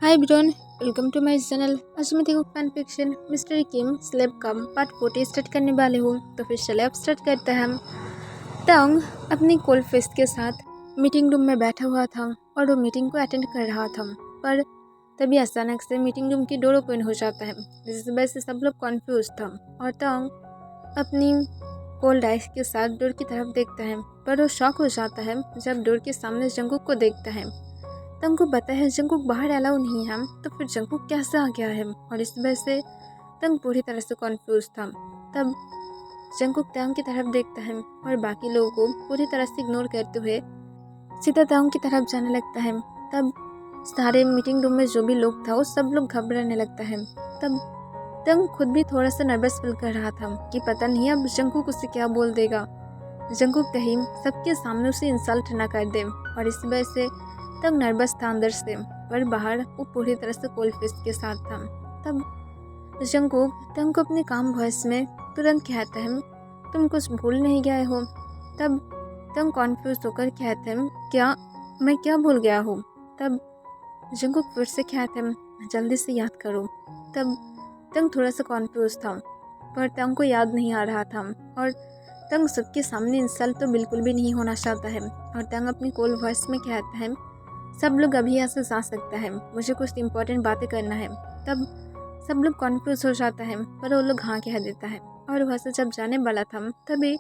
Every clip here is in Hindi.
Hi everyone, welcome to my channel. आज मैं देखो fan fiction mystery Kim slab come part 40 start करने वाले हूँ। तो फिर चले अब स्टार्ट करते हैं हम। तंग अपनी कोल्ड फेस्ट के साथ मीटिंग रूम में बैठा हुआ था और वो मीटिंग को अटेंड कर रहा था। पर तभी अचानक से मीटिंग रूम की डोर ओपन हो जाता है, जिस वजह से सब लोग कॉन्फ्यूज था और तंग अपनी कोल्ड आइस के साथ डोर की तरफ देखता है। पर वो शॉक हो जाता है जब डोर के सामने जंगकुक को देखता है। तंग को पता है जंगकुक बाहर अलाउ नहीं है, तो फिर जंगकुक कैसे आ गया है, और इस वजह से तंग पूरी तरह से कॉन्फ्यूज था। तब जंगकुक तंग की तरफ देखता है और बाकी लोगों को पूरी तरह से इग्नोर करते हुए सीधा तंग की तरफ जाने लगता है। तब सारे मीटिंग रूम में जो भी लोग था वो सब लोग घबराने लगता है। तब तंग खुद भी थोड़ा सा नर्वस फील कर रहा था कि पता नहीं अब जंगकुक उसे क्या बोल देगा। जंगकुक कहीं सबके सामने उसे इंसल्ट ना कर दे, और इस वजह से तंग नर्वस था अंदर से, पर बाहर वो पूरी तरह से कोल्ड फिस्ट के साथ था। तब जंगकुक तंग को अपने काम वॉइस में तुरंत कहता है, तुम कुछ भूल नहीं गए हो। तब तंग कॉन्फ्यूज होकर कहते हैं, क्या मैं क्या भूल गया हूँ। तब जंगकुक फिर से कहते हैं, जल्दी से याद करो। तब तंग थोड़ा सा कॉन्फ्यूज था, पर तंग को याद नहीं आ रहा था, और तंग सबके सामने इंसल्ट तो बिल्कुल भी नहीं होना चाहता है। और तंग अपनी कोल्ड वॉइस में कहता है, सब लोग अभी यहाँ से जा सकता है, मुझे कुछ इम्पोर्टेंट बातें करना है। तब सब लोग कॉन्फ्यूज हो जाता है, पर वो लोग हाँ कह देता है, और वहाँ से जब जाने वाला था तभी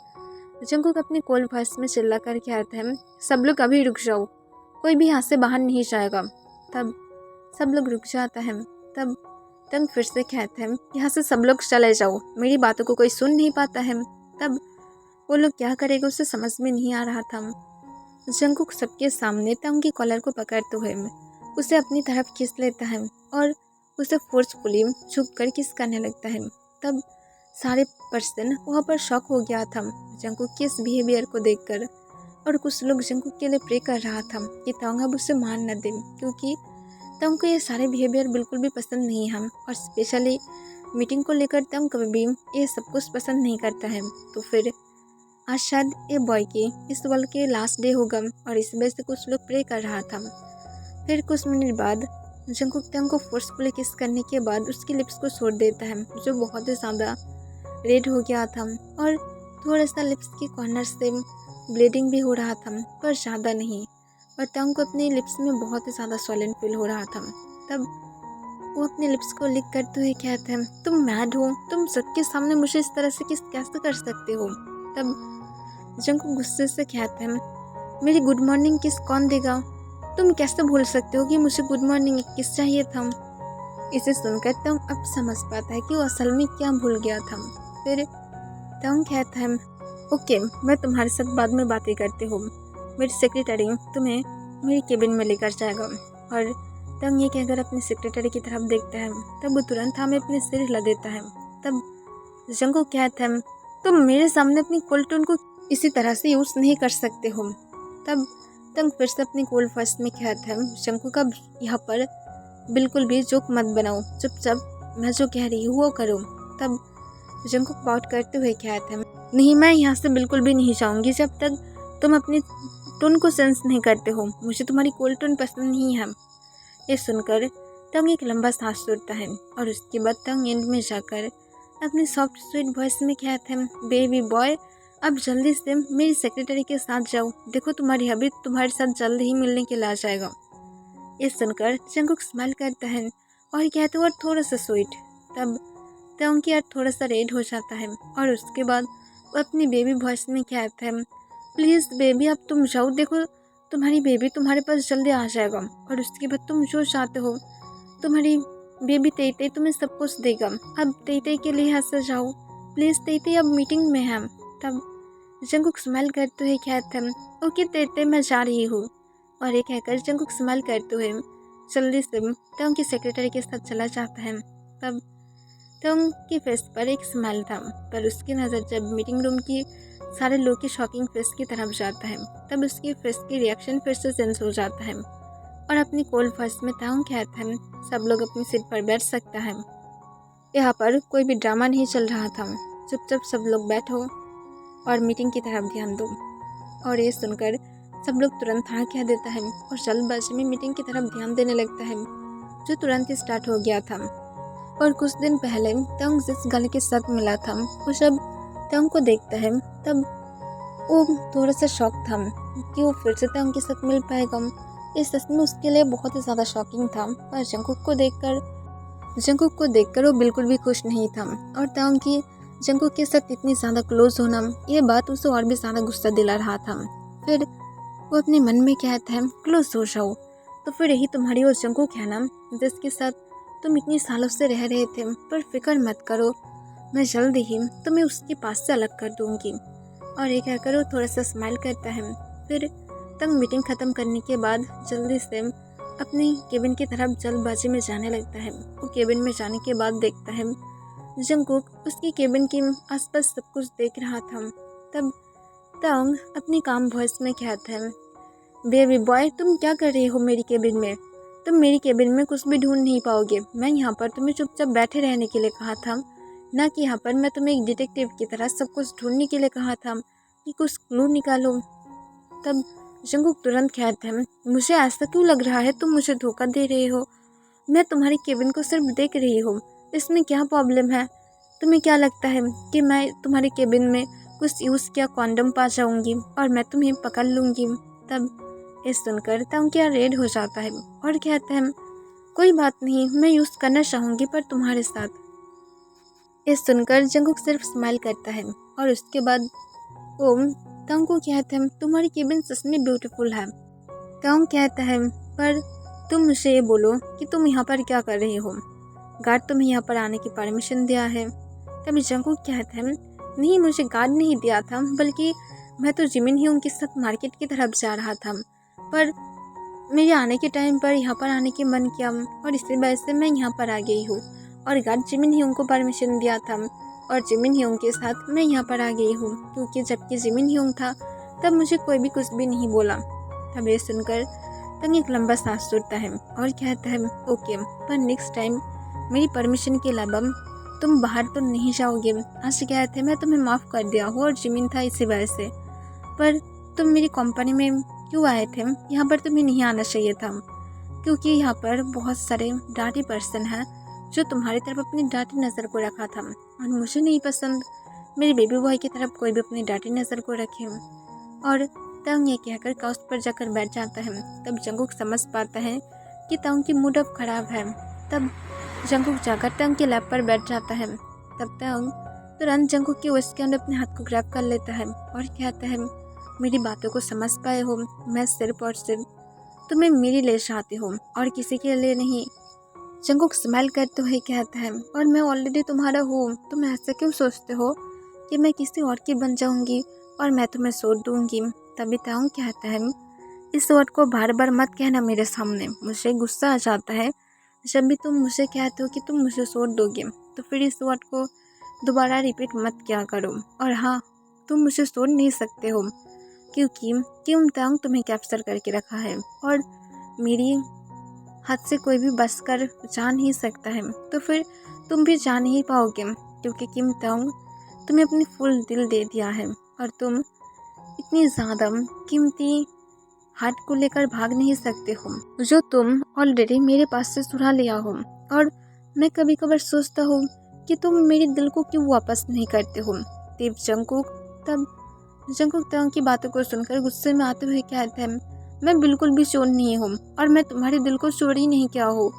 जंगकुक अपनी कोल्ड वॉइस में चिल्ला कर कहता है, सब लोग अभी रुक जाओ, कोई भी यहाँ से बाहर नहीं जाएगा। तब सब लोग रुक जाता है। तब तंग फिर से कहते हैं, यहाँ से सब लोग चले जाओ, मेरी बातों को कोई सुन नहीं पाता है। तब वो लोग क्या करेगा उसे समझ में नहीं आ रहा था। जंगकुक सबके सामने तंग की कॉलर को पकड़ते हुए उसे अपनी तरफ खींच लेता है और उसे फोर्सफुली छुप कर किस करने लगता है। तब सारे पर्सन वहाँ पर शॉक हो गया था जंगकुक के इस बिहेवियर को देखकर, और कुछ लोग जंगकुक के लिए प्रे कर रहा था कि तंग अब उसे मार न दे, क्योंकि तंग को ये सारे बिहेवियर बिल्कुल भी पसंद नहीं है, और स्पेशली मीटिंग को लेकर तंग कभी भी ये सब कुछ पसंद नहीं करता है। तो फिर आज शायद ये बॉय की इस वर्ल्ड के लास्ट डे होगा, और इस वजह से कुछ लोग प्रे कर रहा था। फिर कुछ मिनट बाद जंगकुक तंग को फोर्सफुली किस करने के बाद उसकी लिप्स को छोड़ देता है, जो बहुत ही ज़्यादा रेड हो गया था, और थोड़ा सा लिप्स के कॉर्नर से ब्लीडिंग भी हो रहा था, पर ज़्यादा नहीं। और तंग को अपने लिप्स में बहुत ही ज़्यादा सॉलिड फील हो रहा था। तब वो अपने लिप्स को लिक करते हुए कहते हैं, तुम मैड हो, तुम सबके सामने मुझे इस तरह से किस कैसे कर सकते हो। तब जंगकुक गुस्से से कहते हैं, मेरी गुड मॉर्निंग किस कौन देगा, तुम कैसे भूल सकते हो कि मुझे गुड मॉर्निंग किस चाहिए था। इसे सुनकर तंग अब समझ पाता है कि वो असल में क्या भूल गया था। फिर तंग कहता है, ओके मैं तुम्हारे साथ बाद में बातें करती हूँ, मेरी सेक्रेटरी तुम्हें मेरी केबिन में लेकर जाएगा। और तंग ये कहकर अपनी सेक्रेटरी की तरफ देखता है, तब वो तुरंत हमें अपने सिर हिला देता है। तब जंगकुक कहता है, तुम मेरे सामने अपनी कोल्ड टोन को इसी तरह से यूज़ नहीं कर सकते हो। तब तंग फिर से अपनी कोल्ड फर्स्ट में कहता है, जंगकुक अब यहाँ पर बिल्कुल भी जोक मत बनाओ, चुपचाप मैं जो कह रही हूँ वो करो। तब जंगकुक बाउट करते हुए कहता है, नहीं मैं यहाँ से बिल्कुल भी नहीं जाऊँगी जब तक तुम अपनी टोन को सेंस नहीं करते हो, मुझे तुम्हारी कोल्ड टोन पसंद नहीं है। ये सुनकर तंग एक लंबा सांस छोड़ता है, और उसके बाद तंग एंड में जाकर अपने सॉफ्ट स्वीट वॉइस में कहते हैं, बेबी बॉय अब जल्दी से मेरी सेक्रेटरी के साथ जाओ, देखो तुम्हारी हबी तुम्हारे साथ जल्द ही मिलने के लिए आ जाएगा। ये सुनकर जंगकुक स्माइल करता है और कहते और थोड़ा सा स्वीट। तब तंग की यार थोड़ा सा रेड हो जाता है, और उसके बाद वो अपनी बेबी वॉइस में कहता है, प्लीज़ बेबी अब तुम जाओ, देखो तुम्हारी बेबी तुम्हारे पास जल्दी आ जाएगा, और उसके बाद तुम जो चाहते हो तुम्हारी बेबी तेते तुम्हें सब कुछ देगा। अब तेते के लिए यहाँ से जाओ प्लीज़, तेते अब मीटिंग में है। तब जंगकुक स्माइल करते हुए कहते हैं, ओके तेते मैं जा रही हूँ। और ये कहकर जंगकुक स्माइल करते हुए जल्दी से तंग की सेक्रेटरी के साथ चला जाता है। तब तंग की फेस पर एक स्माइल था, पर उसकी नज़र जब मीटिंग रूम की सारे लोग की शॉकिंग फेस की तरफ जाता है, तब उसकी फेस की रिएक्शन फिर से चेंज हो जाता है, और अपनी कोल्ड वॉइस में तंग कहता है, सब लोग अपनी सीट पर बैठ सकता है। यहाँ पर कोई भी ड्रामा नहीं चल रहा था, चुपचाप सब लोग बैठो और मीटिंग की तरफ ध्यान दो। और ये सुनकर सब लोग तुरंत हाँ कह देता है और जल्दबाजी में मीटिंग की तरफ ध्यान देने लगता है। जो तुरंत ही स्टार्ट हो गया था। और कुछ दिन पहले तंग जिस गर्ल के साथ मिला था वो जब तंग को देखता है तब वो थोड़ा सा शॉक था कि वो फिर से तंग के साथ मिल पाएगा। इस सच में उसके लिए बहुत ही ज़्यादा शॉकिंग था। पर जंगकुक को देखकर वो बिल्कुल भी खुश नहीं था। और तंग की जंगकुक के साथ इतनी ज़्यादा क्लोज होना ये बात उसे और भी ज़्यादा गुस्सा दिला रहा था। फिर वो अपने मन में कहता है क्लोज हो जाओ, तो फिर यही तुम्हारी वो जंगकुक है ना जिसके साथ तुम इतनी सालों से रह रहे थे। पर फिक्र मत करो, मैं जल्दी ही तुम्हें उसके पास से अलग कर दूंगी। और ये कहकर वो थोड़ा सा स्माइल करता है। फिर तंग मीटिंग ख़त्म करने के बाद जल्दी से अपनी केबिन की तरफ जल्दबाजी में जाने लगता है। वो केबिन में जाने के बाद देखता है जंगकुक उसकी केबिन के आसपास सब कुछ देख रहा था। तब तंग अपनी काम वॉइस में कहता है बेबी बॉय, तुम क्या कर रहे हो मेरी केबिन में? तुम मेरी केबिन में कुछ भी ढूंढ नहीं पाओगे। मैं यहाँ पर तुम्हें चुपचाप बैठे रहने के लिए कहा था, ना कि यहाँ पर मैं तुम्हें एक डिटेक्टिव की तरह सब कुछ ढूंढने के लिए कहा था कि कुछ क्लू निकालो। तब जंगकुक तुरंत कहता है मुझे ऐसा क्यों लग रहा है तुम मुझे धोखा दे रहे हो। मैं तुम्हारी केबिन को सिर्फ देख रही हूँ, इसमें क्या प्रॉब्लम है? तुम्हें क्या लगता है कि मैं तुम्हारी केबिन में कुछ यूज़ किया कॉन्डम पा जाऊँगी और मैं तुम्हें पकड़ लूँगी? तब ये सुनकर तंग क्या रेड हो जाता है और कहता है कोई बात नहीं, मैं यूज़ करना चाहूँगी पर तुम्हारे साथ। ये सुनकर जंगकुक सिर्फ स्माइल करता है और उसके बाद वो तंग को कहता है तुम्हारी केबिन सच में ब्यूटीफुल है। तंग कहता है पर तुम मुझे ये बोलो कि तुम यहाँ पर क्या कर रहे हो? गार्ड तुम्हें यहाँ पर आने की परमिशन दिया है? तभी जंगकुक कहता है नहीं, मुझे गार्ड नहीं दिया था, बल्कि मैं तो जिमिन ह्यूंग के साथ मार्केट की तरफ जा रहा था। पर मेरे आने के टाइम पर यहाँ पर आने की मन किया और इसी वजह से मैं यहाँ पर आ गई हूँ। और गार्ड जिमिन ह्यूंग को परमिशन दिया था और जिमिन ह्यूंग के साथ मैं यहाँ पर आ गई हूँ, क्योंकि जबकि जिमिन ह्यूंग था तब मुझे कोई भी कुछ भी नहीं बोला। तब ये सुनकर तंग एक लंबा सांस छोड़ता है और कहता है ओके, पर नेक्स्ट टाइम मेरी परमिशन के अलावा तुम बाहर तो नहीं जाओगे। आज गए थे मैं तुम्हें माफ़ कर दिया हूँ और जिमिन था इसी वजह से, पर तुम मेरी कंपनी में क्यों आए थे? यहाँ पर तुम्हें नहीं आना चाहिए था, क्योंकि यहाँ पर बहुत सारे डार्टी पर्सन हैं जो तुम्हारी तरफ अपनी डार्टी नज़र को रखा था और मुझे नहीं पसंद मेरे बेबी बॉय की तरफ कोई भी अपनी डार्टी नज़र को रखे। और तंग ये कहकर काउच पर जाकर बैठ जाता है। तब जंगकुक समझ पाता है कि तंग की मूड अब खराब है। तब जंगकुक जाकर तंग के लैब पर बैठ जाता है। तब तंग तुरंत जंगकुक की वेस्ट के अंदर अपने हाथ को ग्रैब कर लेता है और कहता है मेरी बातों को समझ पाए हो, मैं सिर्फ और सिर्फ तुम्हें मेरे लिए चाहती हूँ और किसी के लिए नहीं। जंगकुक स्माइल करते हुए कहता है और मैं ऑलरेडी तुम्हारा हूँ, तुम ऐसा क्यों सोचते हो कि मैं किसी और की बन जाऊँगी और मैं तुम्हें सोच दूँगी? तभी तंग कहता है इस वर्ड को बार बार मत कहना मेरे सामने, मुझे गुस्सा आ जाता है जब भी तुम मुझे कहते हो कि तुम मुझे सोच दोगे, तो फिर इस वर्ड को दोबारा रिपीट मत किया करो। और हाँ, तुम मुझे सोच नहीं सकते हो क्योंकि किम तंग तुम्हें कैप्चर करके रखा है और मेरी हाथ से कोई भी बच कर जा नहीं सकता है, तो फिर तुम भी जा नहीं पाओगे क्योंकि किम तंग तुम्हें अपनी फुल दिल दे दिया है और तुम इतनी ज़्यादा कीमती हार्ट को लेकर भाग नहीं सकते हो जो तुम ऑलरेडी मेरे पास से चुरा लिया हो। और मैं कभी कभार सोचता हूँ कि तुम मेरे दिल को क्यों वापस नहीं करते हो। तब जंगकुक तंग की बातों को सुनकर गुस्से में आते हुए कहते हैं मैं बिल्कुल भी चोर नहीं हूँ और मैं तुम्हारे दिल को चोरी नहीं किया हूँ।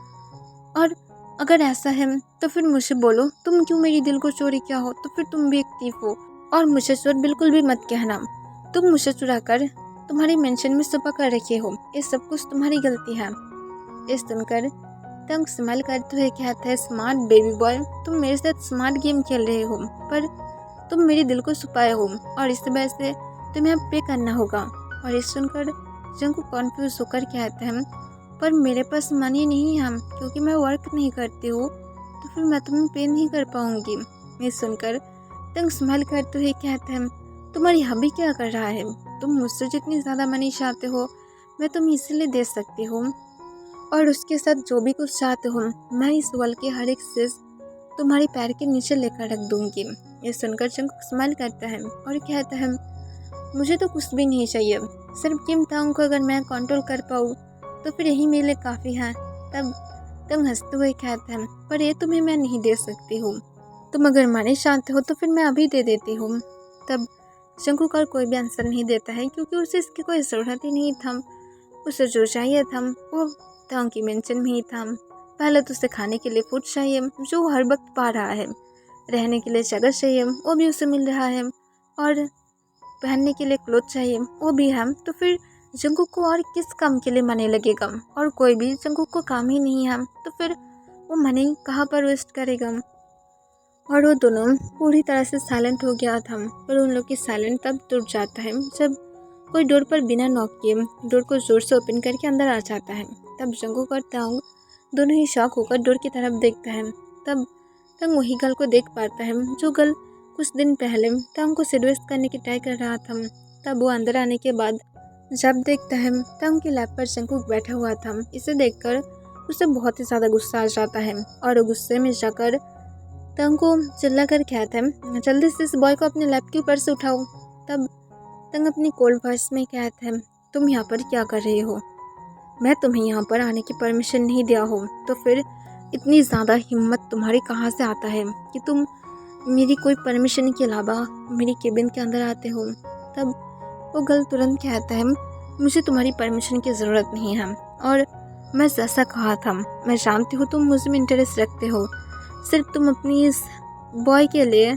और अगर ऐसा है तो फिर मुझे बोलो तुम क्यों मेरी दिल को चोरी किया हो, तो फिर तुम भी एक थीफ हो और मुझे चोर बिल्कुल भी मत कहना। तुम मुझे चुरा कर तुम्हारी मेंशन में छुपा कर रखे हो, ये सब कुछ तुम्हारी गलती है। ये सुनकर तंग स्माइल करते हुए कहता है स्मार्ट बेबी बॉय, तुम मेरे साथ स्मार्ट गेम खेल रहे हो पर तुम मेरे दिल को छुपाए हो और इस वजह से तुम्हें अब पे करना होगा। और ये सुनकर जंगकुक कॉन्फ्यूज होकर कहते हैं पर मेरे पास मनी नहीं है क्योंकि मैं वर्क नहीं करती हूँ, तो फिर मैं तुम्हें पे नहीं कर पाऊंगी। ये सुनकर तंग स्माइल करते हुए कहते हैं तुम्हारी हबी क्या कर रहा है? तुम मुझसे जितनी ज़्यादा मनी चाहते हो मैं तुम्हें इसीलिए दे सकती हूँ और उसके साथ जो भी कुछ चाहते हो मैं इस वर्ल्ड की हर एक चीज़ तुम्हारे पैर के नीचे लेकर रख दूंगी। ये सुनकर जंगकुक स्माइल करता है और कहता है मुझे तो कुछ भी नहीं चाहिए, सिर्फ किम तंग को अगर मैं कंट्रोल कर पाऊँ तो फिर यही मेरे लिए काफ़ी है। तब तंग हंसते हुए कहते हैं, पर ये तुम्हें मैं नहीं दे सकती हूँ। तुम अगर मरना चाहते हो तो फिर मैं अभी दे देती हूँ। तब जंगकुक और कोई भी आंसर नहीं देता है, क्योंकि उसे इसकी कोई ज़रूरत ही नहीं था। उसे जो चाहिए था वो तंग की मेंशन में ही था। पहले तो उसे खाने के लिए फूड चाहिए, जो वो हर वक्त पा रहा है। रहने के लिए जगह चाहिए, वो भी उसे मिल रहा है। और पहनने के लिए क्लोथ चाहिए, वो भी है। तो फिर जंगकुक को और किस काम के लिए मनी लगेगा? और कोई भी जंगकुक को काम ही नहीं है, तो फिर वो मनी कहाँ पर वेस्ट करेगा? और वो दोनों पूरी तरह से साइलेंट हो गया था। पर उन लोग की साइलेंट तब टूट जाता है जब कोई डोर पर बिना नॉक किए डोर को जोर से ओपन करके अंदर आ जाता है। तब जंगकुक और तांग दोनों ही शॉक होकर डोर की तरफ देखता है। तब तांग वही गर्ल को देख पाता है जो गर्ल कुछ दिन पहले तांग को सेडुएस करने की ट्राई कर रहा था। तब वो अंदर आने के बाद जब देखता है तांग के लैप पर जंगकुक बैठा हुआ था, इसे देखकर उसे बहुत ही ज़्यादा गुस्सा आ जाता है और वो गुस्से में जाकर तंग को चिल्ला कर कहता है, जल्दी से इस बॉय को अपने लैप के ऊपर से उठाओ। तब तंग अपनी कोल्ड वॉइस में कहता है, तुम यहाँ पर क्या कर रहे हो? मैं तुम्हें यहाँ पर आने की परमिशन नहीं दिया हो, तो फिर इतनी ज़्यादा हिम्मत तुम्हारी कहाँ से आता है कि तुम मेरी कोई परमिशन के अलावा मेरी केबिन के अंदर आते हो? तब वो गर्ल तुरंत कहता है, मुझे तुम्हारी परमिशन की ज़रूरत नहीं है, और मैं जैसा कहा था, मैं जानती हूँ तुम मुझ में इंटरेस्ट रखते हो, सिर्फ तुम अपनी इस बॉय के लिए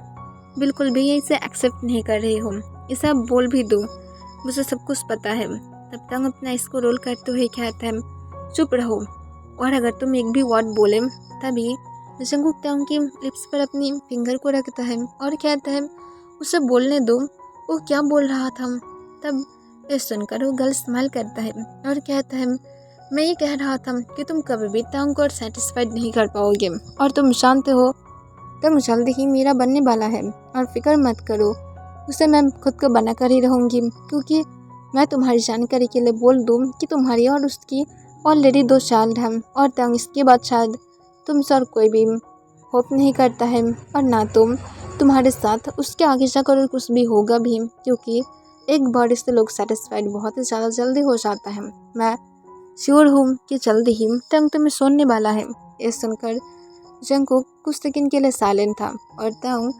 बिल्कुल भी इसे एक्सेप्ट नहीं कर रहे हो। इसे आप बोल भी दो, मुझे सब कुछ पता है। तब तक अपना इसको रोल करते हुए कहता है, चुप रहो, और अगर तुम एक भी वर्ड बोले। तभी जंगकुक तांग की लिप्स पर अपनी फिंगर को रखता है और कहता है, उसे बोलने दो, वो क्या बोल रहा था? तब ये सुनकर वो गर्ल स्माइल करता है और कहता है, मैं ये कह रहा था कि तुम कभी भी तांग को सेटिस्फाइड नहीं कर पाओगे, और तुम जानते हो तुम जल्द ही मेरा बनने वाला है, और फिक्र मत करो, उसे मैं खुद को बना कर ही रहूँगी। क्योंकि मैं तुम्हारी जानकारी के लिए बोल दूँ कि तुम्हारी और उसकी ऑलरेडी 2 चाइल्ड हैं, और तांग इसके बाद शायद तुमसे और कोई भी होप नहीं करता है, और ना तुम्हारे साथ उसके आगे जाकर कुछ भी होगा भी, क्योंकि एक बार इससे लोग सेटिस्फाइड बहुत ही ज़्यादा जल्दी हो जाता है। मैं श्योर हूँ कि जल्द ही तांग तुम्हें सुनने वाला है। ये सुनकर जंगकुक कुछ सेकंड के लिए साइलेंट था, और तांग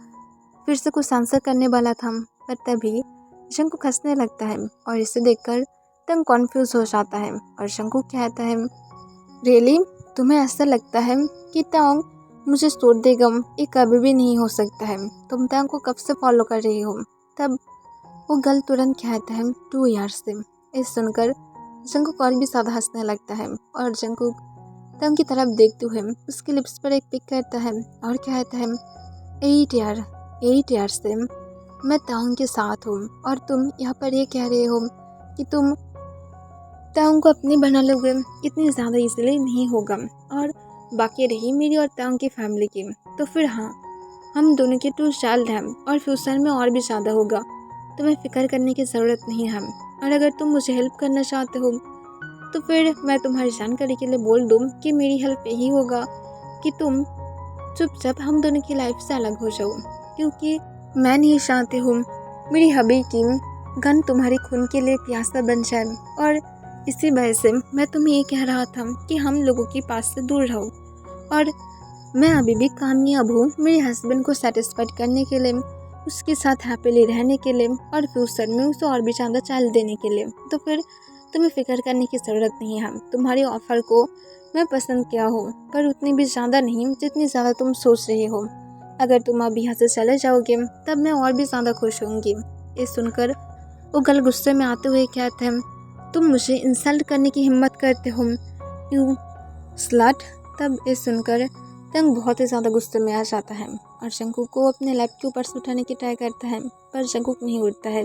फिर से कुछ आंसर करने वाला था, पर तभी जंगकुक हंसने लगता है, और इसे देखकर तांग कॉन्फ्यूज हो जाता है। और जंगकुक कहता है, रियली तुम्हें ऐसा लगता है कि तांग मुझे छोड़ देगा? ये कभी भी नहीं हो सकता है, तुम तांग को कब से फॉलो कर रही हो? तब वो गर्ल तुरंत कहता है, 2 ईयर्स से। ये सुनकर जंगकुक और भी ज़्यादा हंसने लगता है, और जंगकुक तांग की तरफ देखते हुए उसके लिप्स पर एक पिक करता है और कहता है, 8 ईयर से मैं तांग के साथ हूँ, और तुम यहाँ पर ये कह रहे हो कि तुम तांग को अपनी बना लोगे? इतनी ज़्यादा इसलिए नहीं होगा। और बाकी रही मेरी और तांग की फैमिली की, तो फिर हाँ, हम दोनों के 2 चाइल्ड हैं, और फ्यूचर में और भी ज़्यादा होगा। तुम्हें फिक्र करने की ज़रूरत नहीं है, और अगर तुम मुझे हेल्प करना चाहते हो तो फिर मैं तुम्हारी जानकारी के लिए बोल दूँ कि मेरी हेल्प यही होगा कि तुम चुपचाप हम दोनों की लाइफ से अलग हो जाओ, क्योंकि मैं नहीं चाहती हूँ मेरी हबी की गन तुम्हारे खून के लिए प्यासा बन जाए। और इसी वजह से मैं तुम्हें ये कह रहा था कि हम लोगों के पास से दूर रहो, और मैं अभी भी कामयाब हूँ मेरे हस्बैंड को सेटिस्फाइड करने के लिए, उसके साथ हैप्पीली रहने के लिए, और फ्यूचर में उसे और भी ज़्यादा चाइल्ड देने के लिए। तो फिर तुम्हें फिक्र करने की ज़रूरत नहीं है। तुम्हारी ऑफ़र को मैं पसंद किया हो, पर उतनी भी ज़्यादा नहीं जितनी ज़्यादा तुम सोच रही हो। अगर तुम अब यहाँ से चले जाओगे तब मैं और भी ज़्यादा खुश होंगी। ये सुनकर वो गर्ल गुस्से में आते हुए कहते हैं, तुम मुझे इंसल्ट करने की हिम्मत करते हो, यू स्लट। तब ये सुनकर तांग बहुत ही ज़्यादा गुस्से में आ जाता है, और जंगकुक को अपने लैप के ऊपर से उठाने की ट्राई करता है, पर जंगकुक नहीं उठता है,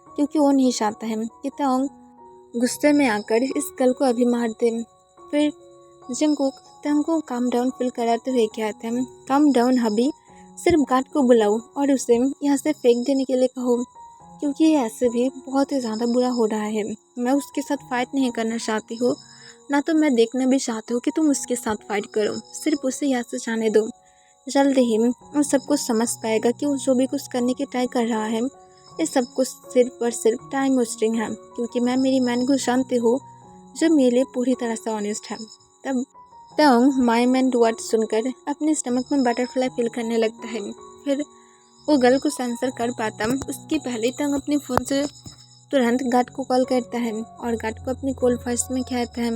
क्योंकि वो नहीं चाहता है कि तांग गुस्से में आकर इस गर्ल को अभी मार दे। फिर जंगकुक तांग को काम डाउन फील कराते हुए कहते हैं, काम डाउन हबी, सिर्फ गार्ड को बुलाओ और उसे यहाँ से फेंक देने के लिए कहो, क्योंकि ये ऐसे भी बहुत ही ज़्यादा बुरा हो रहा है। मैं उसके साथ फाइट नहीं करना चाहती हूँ, ना तो मैं देखना भी चाहती हूँ कि तुम उसके साथ फाइट करो। सिर्फ उसे यहाँ से जाने दो, जल्द ही वो सब कुछ समझ पाएगा कि वो जो भी कुछ करने की ट्राई कर रहा है ये सब कुछ सिर्फ और सिर्फ टाइम वेस्टिंग है, क्योंकि मैं मेरी मैन को जानती हूँ जो मेरे लिए पूरी तरह से ऑनेस्ट है। तब तोंग माइम एंड वर्ड सुनकर अपने स्टमक में बटरफ्लाई फील करने लगता है। फिर वो गर्ल कुछ आंसर कर पाता उसके पहले तोंग अपने फ़ोन से तुरंत गार्ड को कॉल करता है और गार्ड को अपनी कॉल फर्स्ट में कहता है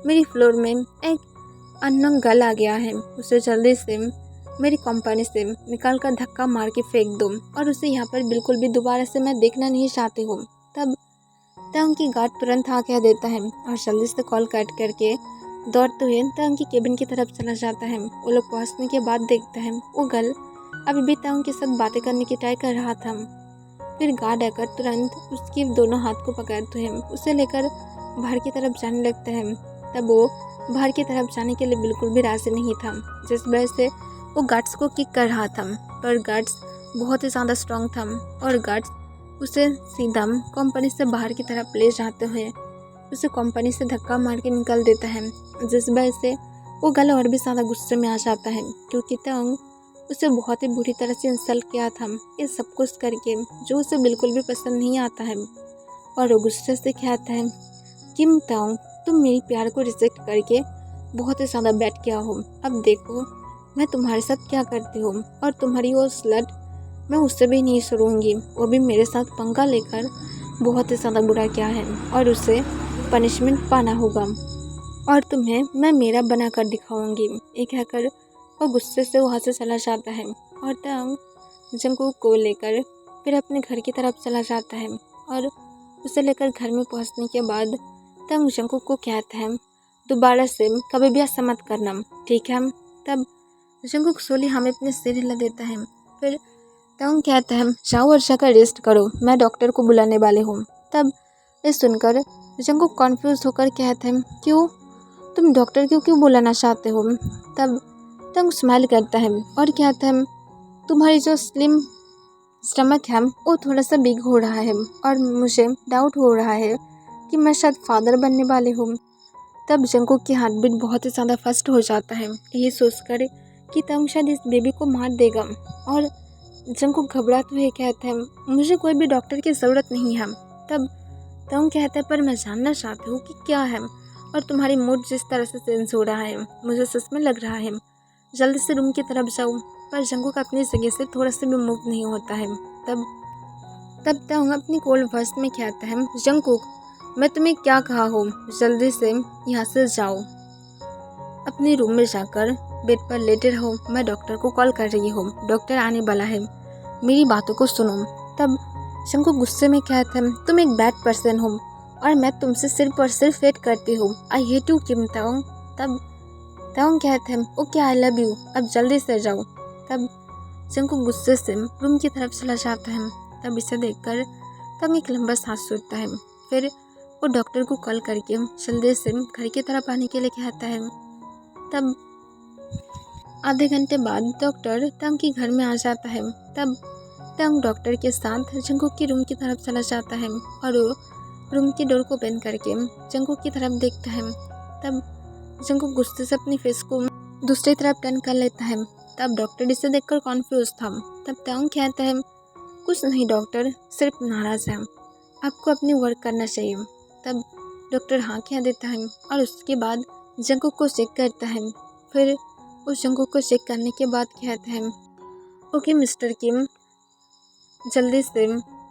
मेरी फ्लोर में एक अननोन गर्ल आ गया है, उसे जल्दी से मेरी कंपनी से निकाल कर धक्का मार के फेंक दो और उसे यहाँ पर बिल्कुल भी दोबारा से मैं देखना नहीं चाहती हूँ। तब तंग की गार्ड तुरंत हाँ कह देता है और जल्दी से कॉल कट करके दौड़ते हुए तंग की केबिन की तरफ चला जाता है। वो लोग पहुँचने के बाद देखता है वो गर्ल अभी भी तंग के साथ बातें करने की ट्राई कर रहा था। फिर गार्ड आकर तुरंत उसके दोनों हाथ को पकड़ते हैं, उसे लेकर बाहर की तरफ जाने लगता है। तब वो बाहर की तरफ जाने के लिए बिल्कुल भी राजी नहीं था, जिस वजह से वो गार्ड्स को किक कर रहा था, पर गार्ड्स बहुत ही ज़्यादा स्ट्रॉन्ग था और गार्ड्स उसे सीधा कंपनी से बाहर की तरफ ले जाते हुए उसे कंपनी से धक्का मार के निकाल देता है, जिस वजह से वो गर्ल और भी ज़्यादा गुस्से में आ जाता है क्योंकि तंग उसे बहुत ही बुरी तरह से इंसल्ट किया था ये सब कुछ करके, जो उसे बिल्कुल भी पसंद नहीं आता है। और वो गुस्से से कहता है किम तांग, तुम मेरी प्यार को रिजेक्ट करके बहुत ही ज़्यादा बैठ किया हो, अब देखो मैं तुम्हारे साथ क्या करती हूँ और तुम्हारी वो स्लट मैं उससे भी नहीं छोड़ूंगी, वो भी मेरे साथ पंगा लेकर बहुत ही ज़्यादा बुरा किया है और उसे पनिशमेंट पाना होगा और तुम्हें मैं मेरा बना कर दिखाऊंगी। ये कहकर वो गुस्से से वहाँ से चला जाता है और तंग जंगकुक को लेकर फिर अपने घर की तरफ चला जाता है और उसे लेकर घर में पहुँचने के बाद तंग जंगकुक को कहता है दोबारा से कभी भी ऐसा मत करना, ठीक है। तब जंगकुक सोली हमें अपने सिर हिला देता है। फिर तंग कहता है जाओ और जाकर रेस्ट करो, मैं डॉक्टर को बुलाने वाले हूँ। तब ये सुनकर जंगकुक कॉन्फ्यूज होकर कहता है क्यों, तुम डॉक्टर क्यों बुलाना चाहते हो। तब तंग स्माइल करता है और कहता है तुम्हारी जो स्लिम स्टमक है वो थोड़ा सा बिग हो रहा है और मुझे डाउट हो रहा है कि मैं शायद फादर बनने वाले हूँ। तब जंगकुक की हार्ट बीट बहुत ही ज़्यादा फास्ट हो जाता है, यही सोचकर कि तंग शायद इस बेबी को मार देगा और जंगकुक घबराते हुए कहता है मुझे कोई भी डॉक्टर की ज़रूरत नहीं है। तब तंग कहता है पर मैं जानना चाहती हूँ कि क्या है और तुम्हारी मूड जिस तरह से चेंज हो रहा है मुझे सच में लग रहा है जल्दी से रूम की तरफ जाऊँ, पर जंगकुक अपनी जगह से थोड़ा सा भी मूव नहीं होता है। तब तंग अपनी कोल्ड वॉइस में कहता है जंगकुक मैं तुम्हें क्या कहा हूँ, जल्दी से यहाँ से जाओ, अपने रूम में जाकर बेड पर लेटे रहो, मैं डॉक्टर को कॉल कर रही हूँ, डॉक्टर आने वाला है, मेरी बातों को सुनो। तब जंगकुक गुस्से में कहता है तुम एक बैड पर्सन हो और मैं तुमसे सिर्फ और सिर्फ वेट करती हूँ, आई हेट यू किम तांग। तब तांग कहते हैं ओके आई लव यू, अब जल्दी से जाओ। तब जंगकुक गुस्से से रूम की तरफ चला जाता है। तब इसे देखकर तंग एक लंबा सांस छोड़ता है। फिर वो डॉक्टर को कॉल करके जल्दी से घर की तरफ आने के लिए कहता है। तब आधे घंटे बाद डॉक्टर तंग के घर में आ जाता है। तब तंग डॉक्टर के साथ जंगकुक की रूम की तरफ चला जाता है और वो रूम की डोर को बंद करके जंगकुक की तरफ देखता है। तब जंगकुक गुस्से से अपनी फेस को दूसरी तरफ टर्न कर लेता है। तब डॉक्टर इसे देखकर कॉन्फ्यूज था। तब तंग कहता है कुछ नहीं डॉक्टर, सिर्फ नाराज़ है, आपको अपनी वर्क करना चाहिए। तब डॉक्टर हाँ कह देता है और उसके बाद जंगकुक को चेक करता है। फिर उस जंगकुक को चेक करने के बाद कहता है ओके मिस्टर किम, जल्दी से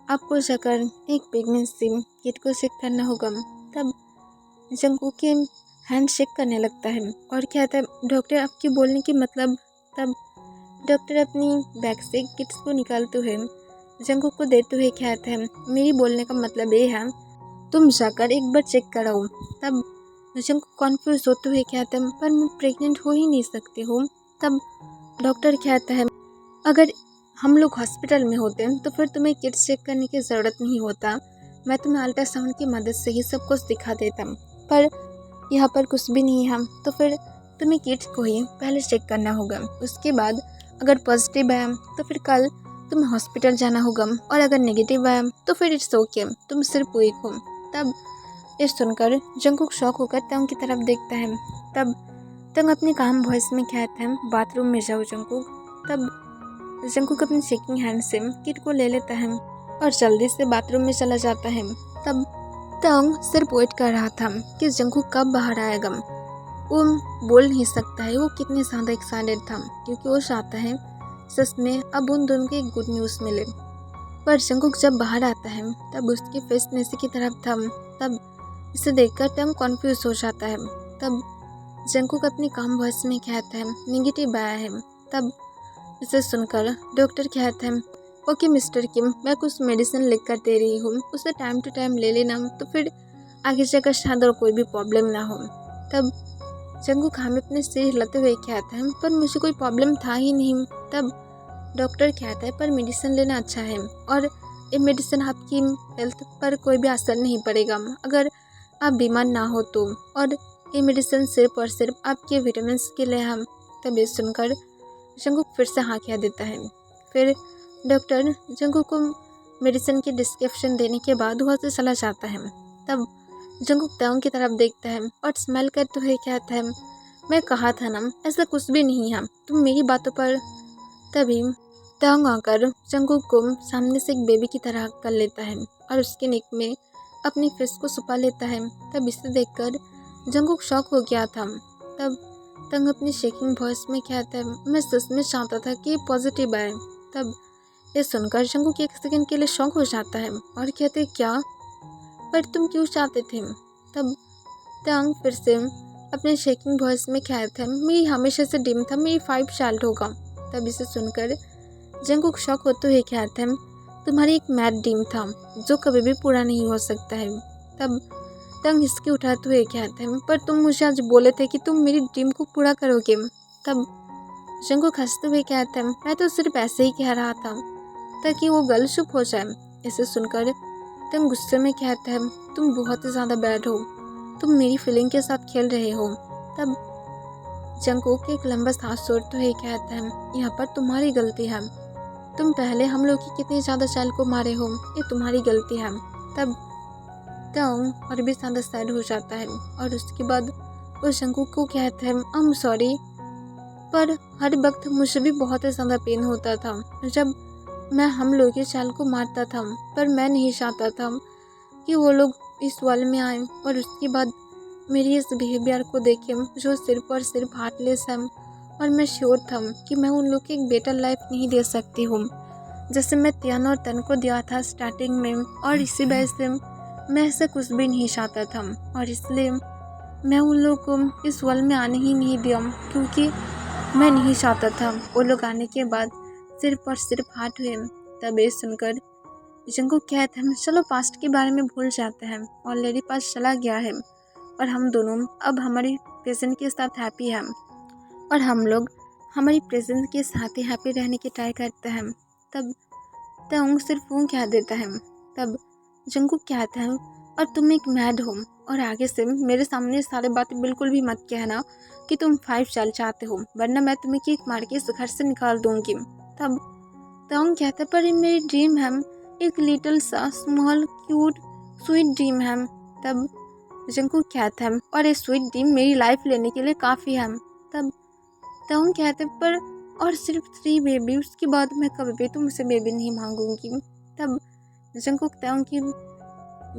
आपको जाकर एक प्रेगनेंसी किट को चेक करना होगा। तब जंगकुक के हैंड शेक करने लगता है और कहता है डॉक्टर आपके बोलने की मतलब। तब डॉक्टर अपनी बैग से किट्स को निकालते हुए जंगकुक को देते हुए कहता है मेरी बोलने का मतलब ये है तुम जाकर एक बार चेक कराओ। तब जंगकुक कॉन्फ्यूज होते हुए कहता है पर मैं प्रेग्नेंट हो ही नहीं सकती हूँ। तब डॉक्टर कहता है अगर हम लोग हॉस्पिटल में होते तो फिर तुम्हें किट्स चेक करने की ज़रूरत नहीं होता, मैं तुम्हें अल्ट्रासाउंड की मदद से ही सब कुछ दिखा देता, पर यहाँ पर कुछ भी नहीं है तो फिर तुम्हें किट्स को ही पहले चेक करना होगा। उसके बाद अगर पॉजिटिव आया तो फिर कल तुम्हें हॉस्पिटल जाना होगा और अगर नेगेटिव आया तो फिर इट्स ओके, तुम सिर्फ वीक हो। तब ये सुनकर जंगकुक शॉक होकर तंग की तरफ देखता है। तब तंग अपने काम वॉइस में कहता है बाथरूम में जाओ जंगकुक। तब जंगकुक अपनी शेकिंग हैंड से किट को ले लेता है और जल्दी से बाथरूम में चला जाता है। तब तंग सिर्फ वेट कर रहा था कि जंगकुक कब बाहर आएगा। वो बोल नहीं सकता है वो कितने ज़्यादा एक्साइटेड था, क्योंकि वो चाहता है सच में अब उन दोनों को एक गुड न्यूज़ मिले। पर जंगकुक जब बाहर आता है तब उसके फेस नेसी की तरफ था। तब इसे देखकर टंग कॉन्फ्यूज हो जाता है। तब जंगकुक अपनी काम वॉइस में कहता है नेगेटिव आया है। तब इसे सुनकर डॉक्टर कहता है ओके मिस्टर किम, मैं कुछ मेडिसिन लिख कर दे रही हूँ, उसे टाइम टू टाइम ले लेना, तो फिर आगे जाकर शायद और कोई भी प्रॉब्लम ना हो। तब जंगकुक हमें अपने सिर हिलाते हुए कहता है पर मुझे कोई प्रॉब्लम था ही नहीं। तब डॉक्टर कहता है पर मेडिसिन लेना अच्छा है और ये मेडिसिन आपकी हेल्थ पर कोई भी असर नहीं पड़ेगा अगर आप बीमार ना हो तो, और ये मेडिसिन सिर्फ और सिर्फ आपके विटामिन के लिए हम। तब ये सुनकर जंगकुक फिर से हाँ कह देता है। फिर डॉक्टर जंगकुक को मेडिसिन की डिस्क्रिप्शन देने के बाद वहाँ से चला जाता है। तब जंगकुक ताओंग की तरफ देखता है और स्माइल करते हुए कहता है मैं कहा था ना ऐसा कुछ भी नहीं है, तुम मेरी बातों पर। तभी ताओंग आकर जंगकुक को सामने से एक बेबी की तरह कर लेता है और उसके नेक में अपनी फेस को छुपा लेता है। तब इसे देखकर जंगकुक शॉक हो गया था। तब तंग अपनी शेकिंग वॉइस में कहता है मैं सच में चाहता था कि पॉजिटिव आए। तब ये सुनकर जंगकुक एक सेकंड के लिए शॉक हो जाता है और कहते क्या, पर तुम क्यों चाहते थे। तब तंग फिर से अपने शेकिंग वॉइस में कहता है मेरी हमेशा से ड्रीम था मेरी 5 चाइल्ड होगा। तब इसे सुनकर जंगकुक शॉक होते हुए कहता है तुम्हारी एक मैड ड्रीम था जो कभी भी पूरा नहीं हो सकता है। तब तंग हिसके उठाते हुए कहता है पर तुम मुझे आज बोले थे कि तुम मेरी ड्रीम को पूरा करोगे। तब जंगकुक हंसते हुए कहता है मैं तो सिर्फ ऐसे ही कह रहा था ताकि वो गर्ल चुप हो जाए। इसे सुनकर तंग गुस्से में कहता है तुम बहुत ही ज़्यादा बैड हो, तुम मेरी फीलिंग के साथ खेल रहे हो। तब जंगकुक एक लंबा सांस छोड़ते हुए कहता है यहाँ पर तुम्हारी गलती है, तुम पहले हम लोग की कितनी ज़्यादा चाइल्ड को मारे हो, ये तुम्हारी गलती है। तब ताओंग और भी ज़्यादा सैड हो जाता है और उसके बाद वो जंगकुक को कहता है आई एम सॉरी, पर हर वक्त मुझे भी बहुत ही ज़्यादा पेन होता था जब मैं हम लोग के चाइल्ड को मारता था, पर मैं नहीं चाहता था कि वो लोग इस वर्ल्ड में आए और उसके बाद मेरी इस बिहेवियर को देखे जो सिर्फ और सिर्फ हार्टलेस है, और मैं श्योर था कि मैं उन लोग को एक बेटर लाइफ नहीं दे सकती हूँ जैसे मैं तियान और तन को दिया था स्टार्टिंग में, और इसी वजह से मैं ऐसा कुछ भी नहीं चाहता था और इसलिए मैं उन लोग को इस वर्ल्ड में आने ही नहीं दिया, क्योंकि मैं नहीं चाहता था वो लोग आने के बाद सिर्फ और सिर्फ हार्ट हुए। तब ये सुनकर जंगकुक कहता है चलो पास्ट के बारे में भूल जाते हैं, ऑलरेडी पास्ट चला गया है और हम दोनों अब हमारी प्रेजेंट के साथ हैप्पी हैं और हम लोग हमारी प्रेजेंट के साथ ही हैप्पी रहने की ट्राई करते हैं। तब ताओंग सिर्फ वो कह देता है। तब जंगकुक कहता है और तुम एक मैड हो और आगे से मेरे सामने सारे बातें बिल्कुल भी मत कहना कि तुम 5 चाइल्ड चाहते हो, वरना मैं तुम्हें किक मार के इस घर से निकाल दूंगी। तब ताओंग कहता है पर ये मेरी ड्रीम है, एक लिटिल सा स्मॉल क्यूट स्वीट ड्रीम है। तब जंगकुक कहता है और ये स्वीट ड्रीम मेरी लाइफ लेने के लिए काफ़ी है। तब ताओंग कहते हैं पर और सिर्फ 3 बेबी, उसके बाद मैं कभी भी तुमसे बेबी नहीं मांगूंगी। तब जंगकुक ताओंग की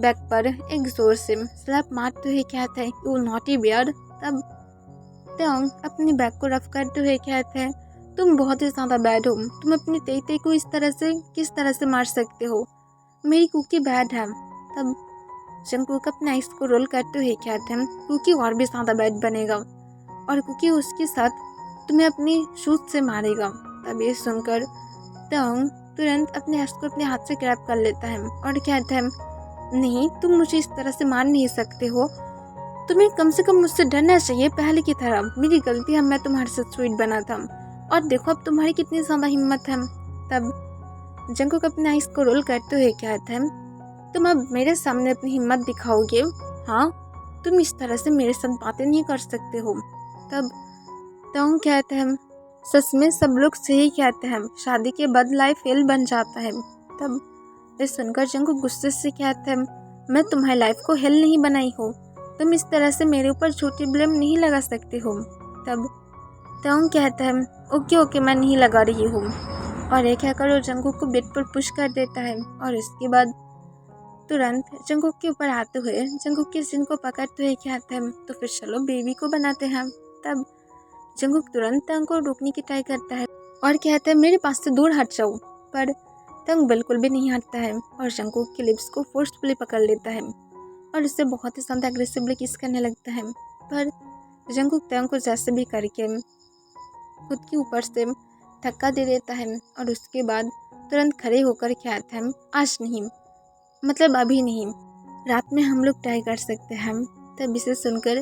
बैक पर एक जोर से स्लैप मारते हुए कहता है यू नॉटी बियर। तब ताओंग अपनी बैक को रफ करते हुए कहते हैं तुम बहुत ही ज़्यादा बैड हो, तुम अपनी तेई को इस तरह से किस तरह से मार सकते हो, मेरी कुकी बैड है। तब जंगकुक अपने आइस को रोल करते हुए कहते हैं कुकी और भी ज़्यादा बैड बनेगा और कुकी उसके साथ तुम्हें अपनी शूज से मारेगा। तब ये सुनकर ताओंग तुरंत अपने हंस को अपने हाथ से ग्रैब कर लेता है और कहता है नहीं, तुम मुझे इस तरह से मार नहीं सकते हो, तुम्हें कम से कम मुझसे डरना चाहिए पहले की तरह, मेरी गलती है, मैं तुम्हारे साथ स्वीट बना था और देखो अब तुम्हारी कितनी ज़्यादा हिम्मत है। तब जंगकुक अपने आइस को रोल करते हुए कहता है तुम अब मेरे सामने अपनी हिम्मत दिखाओगे, हाँ तुम इस तरह से मेरे साथ बातें नहीं कर सकते हो। तब ताओंग कहते हैं सच में सब लोग सही कहते हैं, शादी के बाद लाइफ फेल बन जाता है। तब ये सुनकर जंगकुक गुस्से से कहते हैं मैं तुम्हारी लाइफ को हेल नहीं बनाई हो, तुम इस तरह से मेरे ऊपर झूठी ब्लेम नहीं लगा सकते हो। तब ताओंग कहता है ओके मैं नहीं लगा रही हूँ, और एक कहकर वो जंगकुक को बेड पर पुश कर देता है और इसके बाद तुरंत जंगकुक के ऊपर आते हुए जंगकुक के सिन को पकड़ते हुए कहते हैं तो फिर चलो बेबी को बनाते हैं। तब जंगकुक तुरंत तंग को रोकने की ट्राई करता है और कहता है मेरे पास से दूर हट जाओ, पर तंग बिल्कुल भी नहीं हटता है और जंगकुक के लिप्स को फोर्सफुली पकड़ लेता है और उससे बहुत ही ज़्यादा एग्रेसिवली किस करने लगता है। पर जंगकुक तंग को जैसे भी करके खुद के ऊपर से धक्का दे देता है और उसके बाद तुरंत खड़े होकर कहता है आज नहीं, मतलब अभी नहीं, रात में हम लोग ट्राई कर सकते हैं। तब इसे सुनकर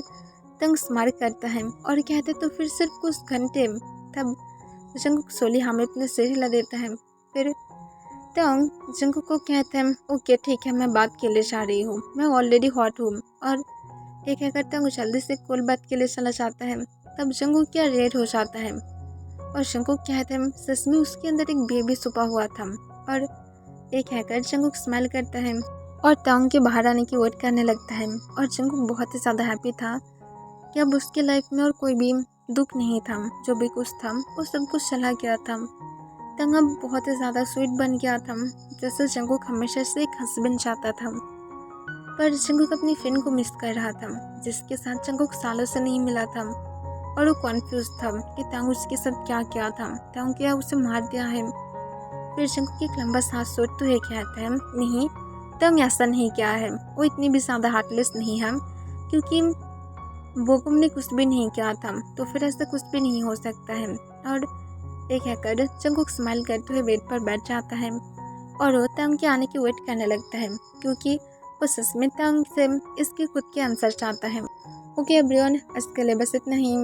तंग स्मार्ट करता है और कहते तो फिर सिर्फ कुछ घंटे। तब जंगकुक सोली हमें अपने सिर हिला देता है। फिर तंग जंगकुक को कहता है ओके ठीक है, मैं बात के लिए जा रही हूँ, मैं ऑलरेडी हॉट हूँ। और ये कहकर तंग जल्दी से कोल बात के लिए चला जाता है। तब जंगकुक क्या रेड हो जाता है और जंगकुक कहते हैं सच में उसके अंदर एक बेबी छुपा हुआ था। और ये कहकर जंगकुक स्माइल करता है और तंग के बाहर आने की वेट करने लगता है। और जंगकुक बहुत ही ज़्यादा हैप्पी था कि अब उसके लाइफ में और कोई भी दुख नहीं था, जो भी कुछ था वो सब कुछ चला गया था। तंग अब बहुत ही ज़्यादा स्वीट बन गया था, जैसे जंगकुक हमेशा से एक हस्बैंड चाहता था। पर जंगकुक अपनी फ्रेंड को मिस कर रहा था, जिसके साथ जंगकुक सालों से नहीं मिला था और वो कॉन्फ्यूज था कि तंग उसके साथ क्या किया था, तंग क्या उसे मार दिया है। फिर जंगकुक एक लंबा सांस सोचते हुए कहता है नहीं, तंग ऐसा नहीं किया है, वो इतनी भी ज़्यादा हार्टलेस नहीं है, क्योंकि बोगुम ने कुछ भी नहीं किया था तो फिर ऐसा कुछ भी नहीं हो सकता है। और एक कहकर जंगकुक स्माइल करते हुए बेड पर बैठ जाता है और वो तंग के आने की वेट करने लगता है, क्योंकि वो सच में तंग से इसके खुद के आंसर चाहता है। ओके एवरीवन, आज के लिए बस इतना ही।